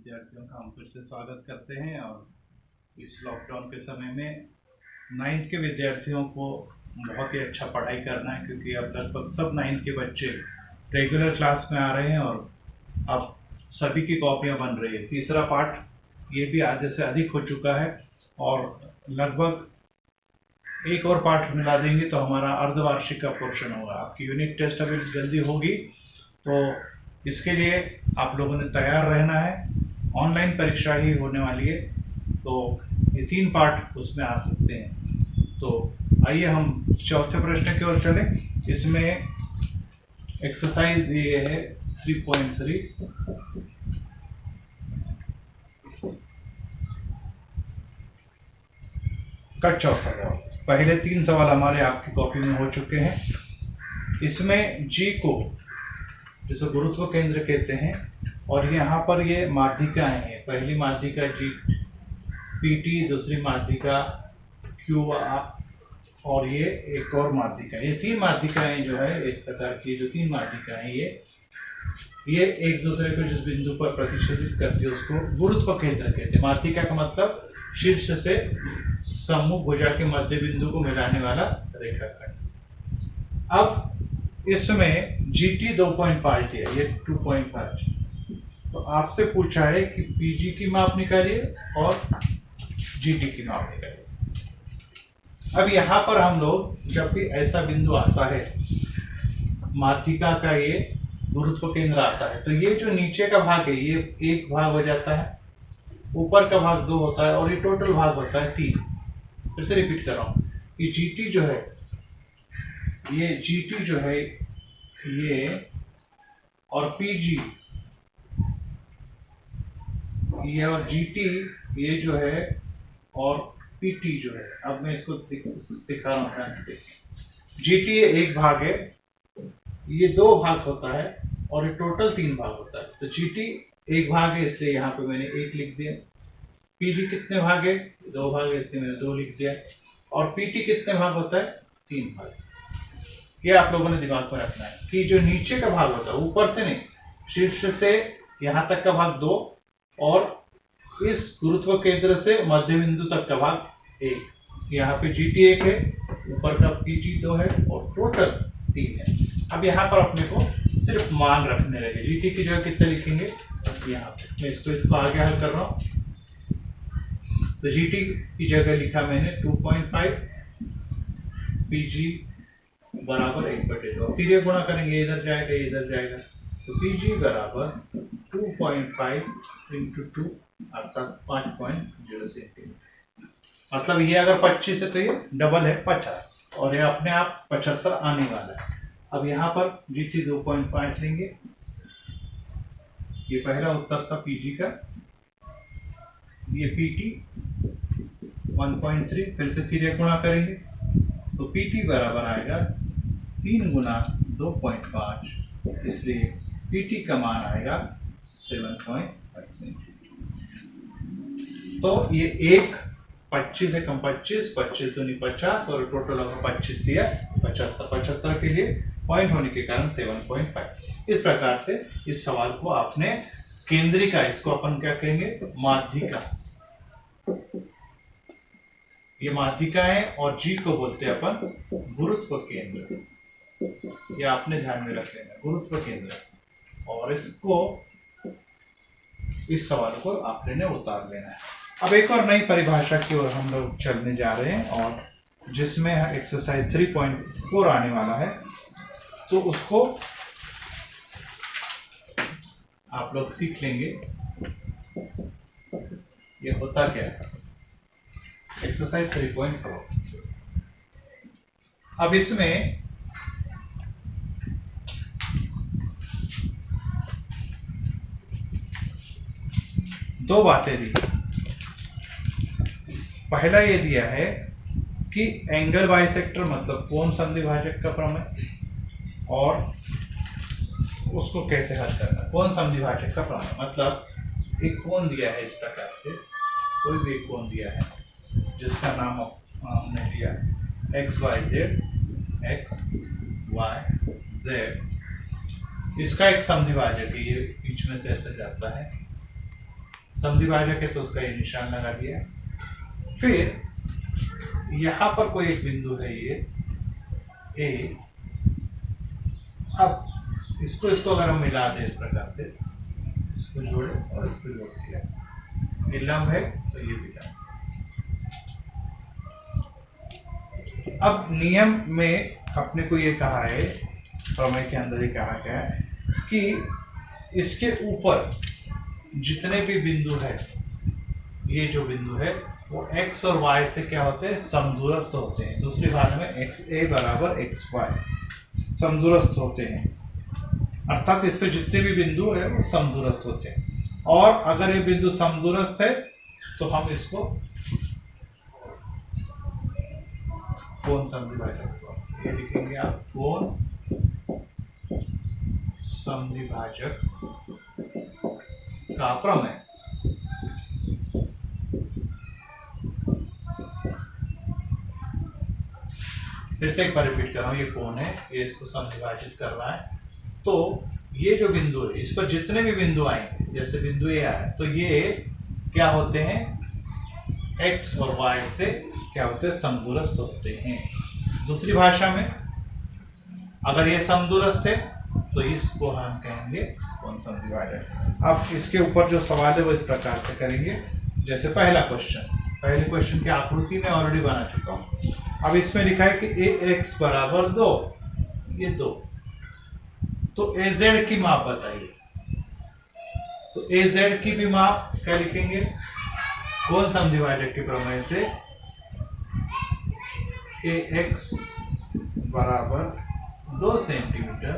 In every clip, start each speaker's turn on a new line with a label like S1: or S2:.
S1: विद्यार्थियों का हम फिर से स्वागत करते हैं। और इस लॉकडाउन के समय में 9th के विद्यार्थियों को बहुत ही अच्छा पढ़ाई करना है, क्योंकि अब लगभग सब 9th के बच्चे रेगुलर क्लास में आ रहे हैं और अब सभी की कॉपियां बन रही है। तीसरा पार्ट ये भी आधे से अधिक हो चुका है और लगभग एक और पार्ट मिला देंगे तो हमारा अर्धवार्षिक का पोर्शन होगा। आपकी यूनिट टेस्ट अभी जल्दी होगी, तो इसके लिए आप लोगों ने तैयार रहना है। ऑनलाइन परीक्षा ही होने वाली है, तो ये 3 पार्ट उसमें आ सकते हैं। तो आइए हम चौथे प्रश्न की ओर चलें। इसमें एक्सरसाइज दिए है 3.3। का चौथा जवाब। पहले 3 सवाल हमारे आपकी कॉपी में हो चुके हैं। इसमें जी को जिसे गुरुत्व केंद्र कहते हैं, और यहाँ पर ये माध्यिकाएं हैं। पहली माध्यिका जी पीटी, दूसरी माध्यिका क्यू और ये एक और माध्यिका। ये 3 माध्यिकाएं जो है इस प्रकार की, जो 3 माध्यिकाएं ये एक दूसरे को जिस बिंदु पर प्रतिच्छेदित करती है उसको गुरुत्व केंद्र कहते हैं। माध्यिका का मतलब शीर्ष से सम्मुख भुजा के मध्य बिंदु को मिलाने वाला रेखाखंड। अब इसमें GT 2.5 दिया, ये 2.5। तो आपसे पूछा है कि PG की माप निकालिए और GT की माप निकालिए। अब यहाँ पर हम लोग जब भी ऐसा बिंदु आता है, माध्यिका का ये गुरुत्व केंद्र आता है, तो ये जो नीचे का भाग है ये 1 भाग हो जाता है, ऊपर का भाग 2 होता है और ये टोटल भाग होता है 3। फिर से रिपीट कर रहा हूँ कि GT जो है, ये GT जो है ये, और PG ये, और GT ये जो है, और PT जो है। अब मैं इसको दिखा रहा हूँ। GT ये 1 भाग है, ये 2 भाग होता है और ये टोटल 3 भाग होता है। तो GT 1 भाग है, इसलिए यहाँ पे मैंने 1 लिख दिया। PG कितने भाग है? 2 भाग है, इसलिए मैंने 2 लिख दिया। और PT कितने भाग होता है? 3 भाग। ये आप लोगों ने दिमाग में रखना है कि जो नीचे का भाग होता है, ऊपर से नहीं, शीर्ष से यहाँ तक का भाग 2, और इस गुरुत्व केंद्र से मध्य बिंदु तक का भाग 1। यहाँ पे GT 1 है, ऊपर का PG 2 है और टोटल 3 है। अब यहाँ पर अपने को सिर्फ मान रखने लगे। GT की जगह कितने लिखेंगे? यहाँ पे मैं इसको आगे हल कर रहा हूँ। तो GT की जगह लिखा मैंने 2.5, PG बराबर 1/2। फिर ये गुणा करेंगे, इधर जाएगा इधर जाएगा, तो PG बराबर 2.5 × 2 अर्थात 5.0 सेंटीमीटर। मतलब ये अगर 25 है तो ये डबल है 50, और ये अपने आप 75 आने वाला है। अब यहाँ पर GT 2.5 लेंगे, ये पहला उत्तर था PG का। ये PT 1.3, फिर से 3 गुणा करेंगे तो PT बराबर आएगा 3 × 2.5, इसलिए PT का मान आएगा 7.5 सेंटीमीटर। तो ये 1 25 है कम 25, 25 दूनी 50, और टोटल अगर 25 दिया 75। 75 के लिए पॉइंट होने के कारण 7.5। इस प्रकार से इस सवाल को आपने केंद्रिका, इसको अपन क्या कहेंगे? माध्यिका। ये माध्यिका है, और G को बोलते हैं अपन गुरुत्व केंद्र। ये आपने ध्यान में रख लेना, गुरुत्व केंद्र। और इसको, इस सवाल को आपने उतार लेना है। अब एक और नई परिभाषा की ओर हम लोग चलने जा रहे हैं, और जिसमें एक्सरसाइज 3.4 आने वाला है, तो उसको आप लोग सीख लेंगे। ये होता क्या है? एक्सरसाइज 3.4। अब इसमें दो बातें दी। पहला ये दिया है कि एंगल बाइसेक्टर मतलब कोण संधिभाजक का प्रमेय, और उसको कैसे हल करना। कोण संधिभाजक का प्रमेय मतलब एक कोण दिया है, इस प्रकार से कोई भी कोण दिया है जिसका नाम हमने लिया XYZ, XYZ। इसका एक संधिभाजक है, ये बीच में से ऐसे जाता है, समद्विभाजक है तो उसका ये निशान लगा दिया। फिर यहाँ पर कोई एक बिंदु है ये ए। अब इसको अगर हम मिला दें इस प्रकार से, इसको जोड़े और इसको जोड़ दिया, ये लंब है तो ये भी लंब। अब नियम में अपने को ये कहा है, प्रमेय के अंदर ही कहा गया है कि इसके ऊपर जितने भी बिंदु है, ये जो बिंदु है वो x और y से क्या होते हैं, समदूरस्थ होते हैं। दूसरी भाषा में xa बराबर xy समदूरस्थ होते हैं, अर्थात इस पे जितने भी बिंदु है वो समदूरस्थ होते हैं। और अगर ये बिंदु समदूरस्थ है तो हम इसको कोण समद्विभाजक ये लिखेंगे आप, कोण समद्विभाजक का प्रमेय। फिर से एक बार रिपीट कर रहा हूं, ये कोण है, ये इसको समद्विभाजित कर रहा है। तो ये जो बिंदु है, इस पर जितने भी बिंदु आएंगे, जैसे बिंदु ए आया तो ये क्या होते हैं, x और y से क्या होते हैं, समदूरस्थ होते हैं। दूसरी भाषा में अगर ये समदूरस्थ है तो इसको हम कहेंगे कोण समद्विभाजक। अब इसके ऊपर जो सवाल है वो इस प्रकार से करेंगे, जैसे पहले क्वेश्चन की आकृति में ऑलरेडी बना चुका हूं। अब इसमें लिखा है कि ax बराबर 2, ये 2, तो az की माप बताइए। तो az की भी माप क्या लिखेंगे, कोण समद्विभाजक के प्रमेय से ax बराबर 2 सेंटीमीटर,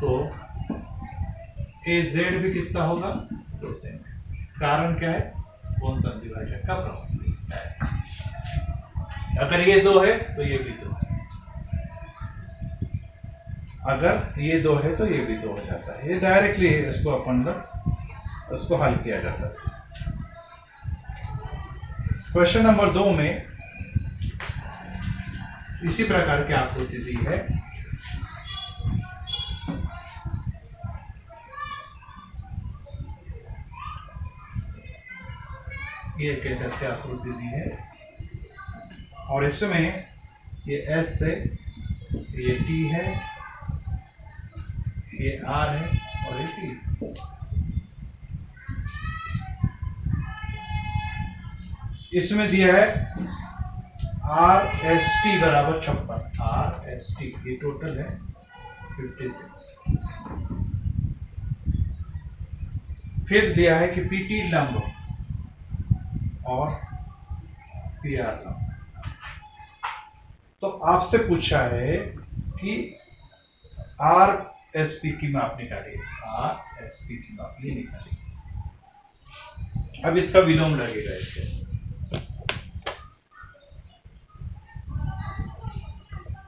S1: तो az भी कितना होगा, 2 सेंटीमीटर। कारण क्या है, कोण समद्विभाजक का प्रमेय। अगर ये 2 है तो ये भी 2 है, अगर ये 2 है तो ये भी 2 हो जाता है। ये डायरेक्टली इसको अपन उसको हल किया जाता है। क्वेश्चन नंबर 2 में इसी प्रकार की आकृति दी है। ये कैसे आकृति दी है, और इसमें ये S है, ये T है, ये R है और ये T। इसमें दिया है RST बराबर 56, RST ये टोटल है 56। फिर दिया है कि PT लंब और PR लंब। तो आपसे पूछा है कि RSP की माप निकालिए, RSP की माप ये निकालिए। अब इसका विलोम लगेगा इसके।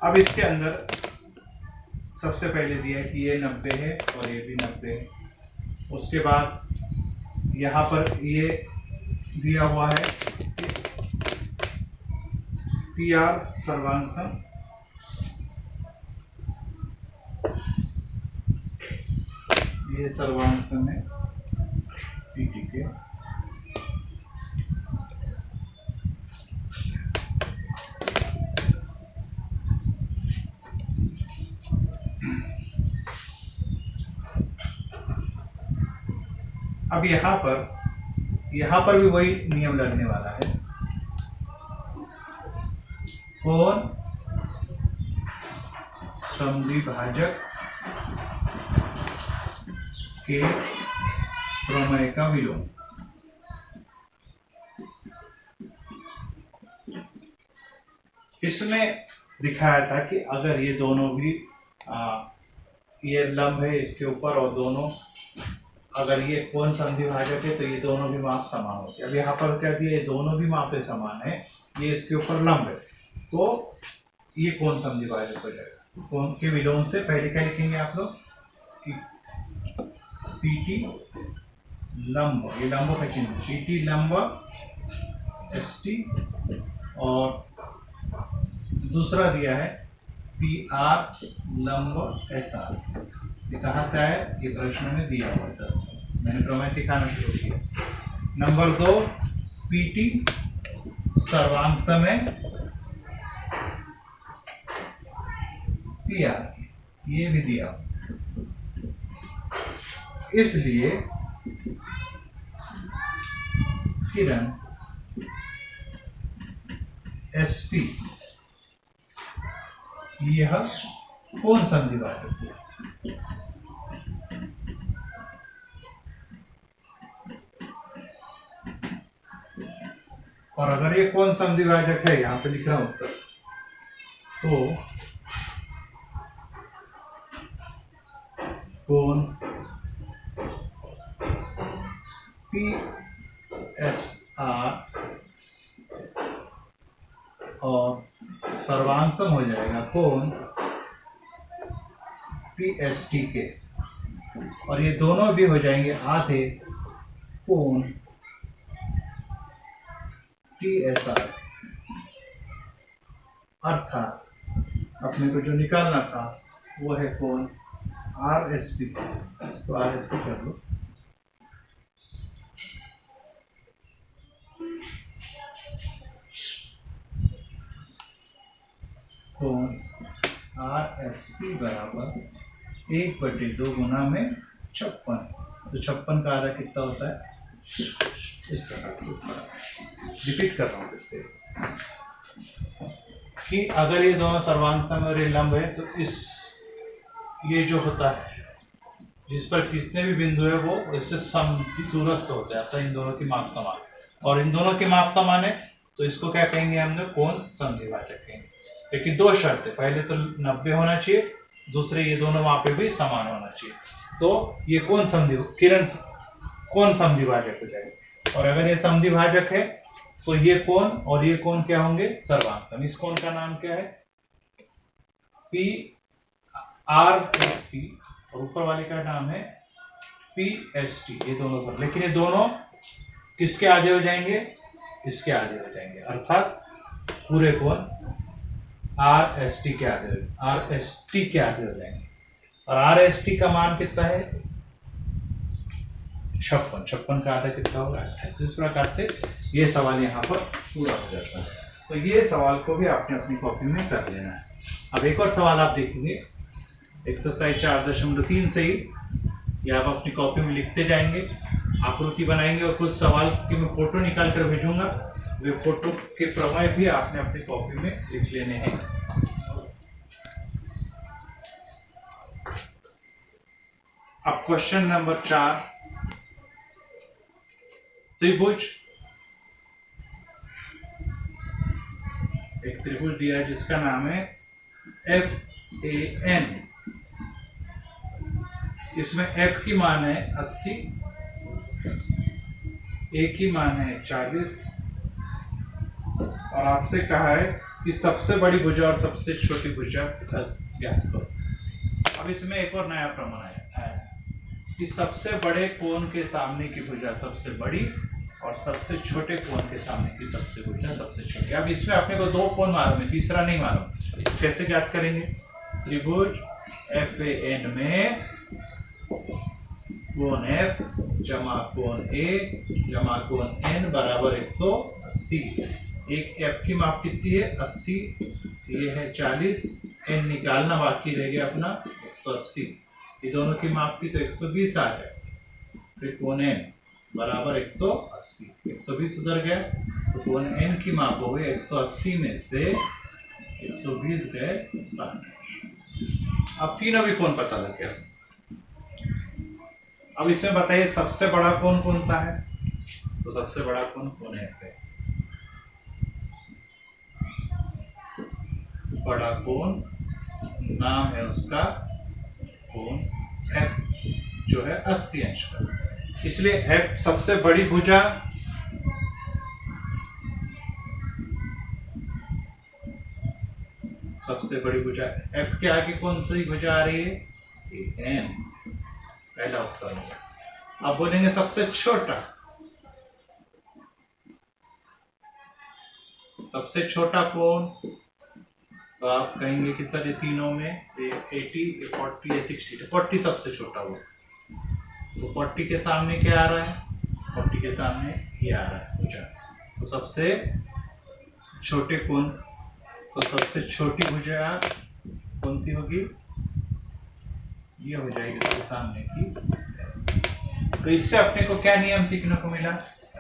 S1: अब इसके अंदर सबसे पहले दिया है कि ये 90 है और ये भी 90 है। उसके बाद यहाँ पर ये दिया हुआ है कि PR सर्वांशम, ये सर्वांशम है PT के। अब यहाँ पर भी वही नियम लगने वाला है, कोण समद्विभाजक के प्रमेय का विलोम। इसमें दिखाया था कि अगर ये दोनों भी ये लंब है इसके ऊपर और दोनों, अगर ये कोण समद्विभाजक है तो ये दोनों भी माप समान होती है। अब यहाँ पर क्या दिया, ये दोनों भी मापें समान है, ये इसके ऊपर लंब है तो ये कोण समद्विभाजक हो जाएगा। कोण के विलोम से पहले क्या लिखेंगे आप लोग कि PT लंब, ये लंब का चिन्ह, PT लंब ST, और दूसरा दिया है PR लंब SR। ये कहाँ से आया, ये प्रश्न में दिया हुआ था, मैंने प्रमेय सिखाना शुरू किया। नंबर 2 पीटी सर्वांग समय पीआर, ये भी दिया। इसलिए किरण एसपी यह कौन संधिवाचक है? और अगर ये कौन संधिवाचक है, यहां पे लिख रहा हूं उत्तर, तो कौन पी एस आर और सर्वांसम हो जाएगा कौन पी एस टी के, और ये दोनों भी हो जाएंगे आधे कौन टी एस आर। अर्थात अपने को जो निकालना था वो है कौन आर एस पी। इसको आर एस पी कर लो। कौन आर एस पी बराबर 1/2 गुना में 56। तो 56 का आधा कितना होता है? इस तरह रिपीट कर रहा हूं फिर से कि अगर ये दोनों सर्वांग और ये लंब है, तो इस ये जो होता है जिस पर कितने भी बिंदु है वो इससे समदूरस्थ होते हैं, अर्थात इन दोनों की माप समान, और इन दोनों की माप समान है तो इसको क्या कहेंगे हम लोग? कौन संधिवाचक कहेंगे। लेकिन दो शर्त है, पहले तो 90 होना चाहिए, दूसरे ये दोनों मापे भी समान होना चाहिए, तो ये कौन संधिवाचक हो जाएगा। और अगर ये संधिभाजक है तो ये कोण और ये कोण क्या होंगे? सर्वांग। इस कोण का नाम क्या है? पी आर एस टी, और ऊपर वाले का नाम है पी एस टी। ये दोनों पर, लेकिन ये दोनों किसके आधे हो जाएंगे? इसके आधे हो जाएंगे, अर्थात पूरे कोण आर एस टी के आधे हो जाएंगे। और आर एस टी का मान कितना है? 56 का आधा कितना होगा? 28। इस प्रकार से ये सवाल यहाँ पर पूरा हो जाता है। तो ये सवाल को भी आपने अपनी कॉपी में कर लेना है। अब एक और सवाल आप देखेंगे एक्सरसाइज 4.3 से ही, ये आप अपनी कॉपी में लिखते जाएंगे, आकृति बनाएंगे, और कुछ सवाल की मैं फोटो निकाल कर भेजूंगा, वे फोटो के प्रमेय भी आपने अपनी कॉपी में लिख लेने हैं। अब क्वेश्चन नंबर 4, त्रिभुज, एक त्रिभुज दिया है जिसका नाम है FAN। इसमें F की मान है 80, A की मान है 40, और आपसे कहा है कि सबसे बड़ी भुजा और सबसे छोटी भुजा 10 ज्ञात करो। अब इसमें एक और नया प्रमाण है कि सबसे बड़े कोण के सामने की भुजा सबसे बड़ी और सबसे छोटे कोण के सामने की सबसे भुजा सबसे छोटी। अब इसमें अपने को दो कोण मालूम है, तीसरा नहीं मालूम, कैसे ज्ञात करेंगे? त्रिभुज FAN में कोण F जमा कोण A जमा कोण N बराबर 180। एक F की माप कितनी है? 80, ये है 40, N निकालना बाकी रह गया अपना 180। ये दोनों की माप की तो 120 आ गया, फिर कोण N बराबर 180, 120 उधर गया, तो कोण N की माप हो गई 180 में से 120 गए 60। अब तीनों भी कोण पता लग गया। अब इसमें बताइए सबसे बड़ा कोण कौन सा है? तो सबसे बड़ा कोण कोण F है। बड़ा कोण नाम है उसका कोण F, जो है 80 अंश का, इसलिए F सबसे बड़ी भुजा F के आगे कौन सी भुजा आ रही है? N, पहला उत्तर होगा। अब बोलेंगे सबसे छोटा कोण, तो आप कहेंगे कि सर ये तीनों में 80, 40 या 60, 40 सबसे छोटा हुआ, तो 40 के सामने क्या आ रहा है? 40 के सामने ये आ रहा है भुजा। तो सबसे छोटे कोण, तो सबसे छोटी भुजा कौन सी होगी? ये हो जाएगी इसके सामने की। तो इससे अपने को क्या नियम सीखने को मिला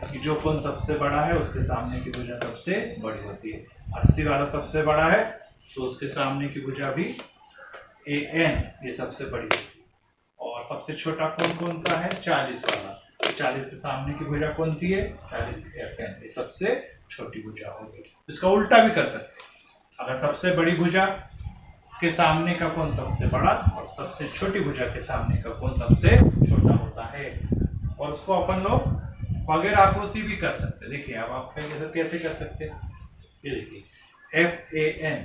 S1: कि जो कोण सबसे बड़ा है उसके सामने की भुजा सबसे बड़ी होती है। 80 वाला सबसे बड़ा है तो उसके सामने की भुजा भी AN ये सबसे बड़ी होती है। और सबसे छोटा कोण कौन सा है? 40 वाला। 40 के सामने की भुजा कौन सी है? 40 FN ये सबसे छोटी भुजा होगी। इसका उल्टा भी कर सकते हैं। अगर सबसे बड़ी भुजा के सामने का कोण सबसे बड़ा और सबसे छोटी भुजा के सामने का कोण सबसे छोटा होता है, और उसको अपन लोग वगैरह आकृति भी कर सकते हैं। देखिए अब आप कैसे कर सकते हैं, ये देखिए FAN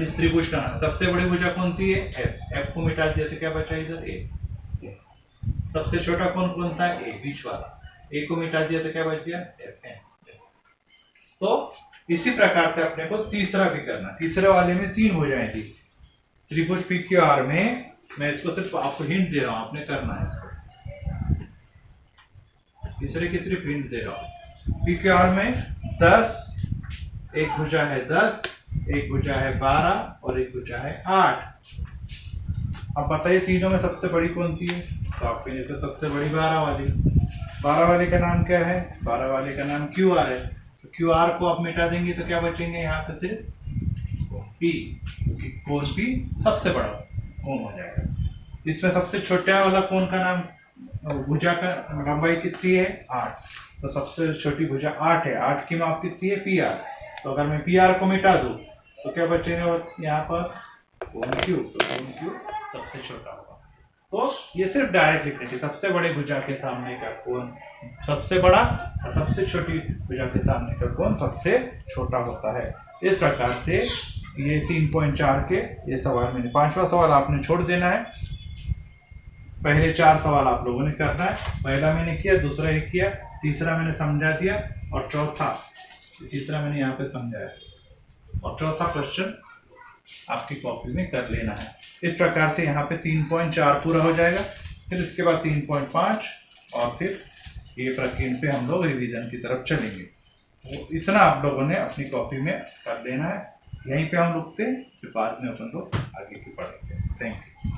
S1: इस त्रिभुज का नाम। सबसे बड़ी भुजा कौन सी है? F को मिटा दिया तो क्या बचा इधर? A। सबसे छोटा कोण कौन था? A, बीच वाला। A को मिटा दिया तो क्या बच गया? FN। तो इसी प्रकार से अपने को तीसरा भी करना। तीसरे वाले में 3 भुजाएं थी त्रिभुज PQR में। मैं इसको सिर्फ आपको हिंट दे रहा हूं, आपने करना है इसको। तीसरे की सिर्फ हिंट दे रहा हूं। PQR में 10, एक भुजा है 10, एक भुजा है 12 और एक भुजा है 8। अब बताइए तीनों में सबसे बड़ी कौन सी है? तो आपके लिए सबसे बड़ी 12 वाली। 12 वाले का नाम क्या है? 12 वाले का नाम QR है। तो QR को आप मिटा देंगे तो क्या बचेंगे यहाँ पे? सिर्फ P, क्योंकि कोण P सबसे बड़ा कोण हो जाएगा। इसमें सबसे छोटा वाला कोण का नाम, भुजा का लंबाई कितनी है? 8। तो सबसे छोटी भुजा 8 है। 8 की माप कितनी है? PR। तो अगर मैं PR को मिटा दूं तो क्या बचेगा यहाँ पर? कोण Q। तो कोण Q सबसे छोटा होगा। तो ये सिर्फ डायरेक्ट लिखने की, सबसे बड़े भुजा के सामने का कोण सबसे बड़ा और सबसे छोटी भुजा के सामने का कोण सबसे छोटा होता है। इस प्रकार से ये 3.4 के ये सवाल मैंने, 5वां सवाल आपने छोड़ देना है। पहले 4 सवाल आप लोगों ने करना है। पहला मैंने किया, दूसरा एक किया, तीसरा मैंने समझा दिया और तीसरा मैंने यहाँ पे समझाया और चौथा क्वेश्चन आपकी कॉपी में कर लेना है। इस प्रकार से यहाँ पे 3.4 पूरा हो जाएगा। फिर इसके बाद 3.5 और फिर ये प्रकीर्णन पे हम लोग रिवीजन की तरफ चलेंगे। तो इतना आप लोगों ने अपनी कॉपी में कर लेना है। यहीं पे हम रुकते हैं, फिर बाद में अपन लोग आगे की पढ़ेंगे। Thank you.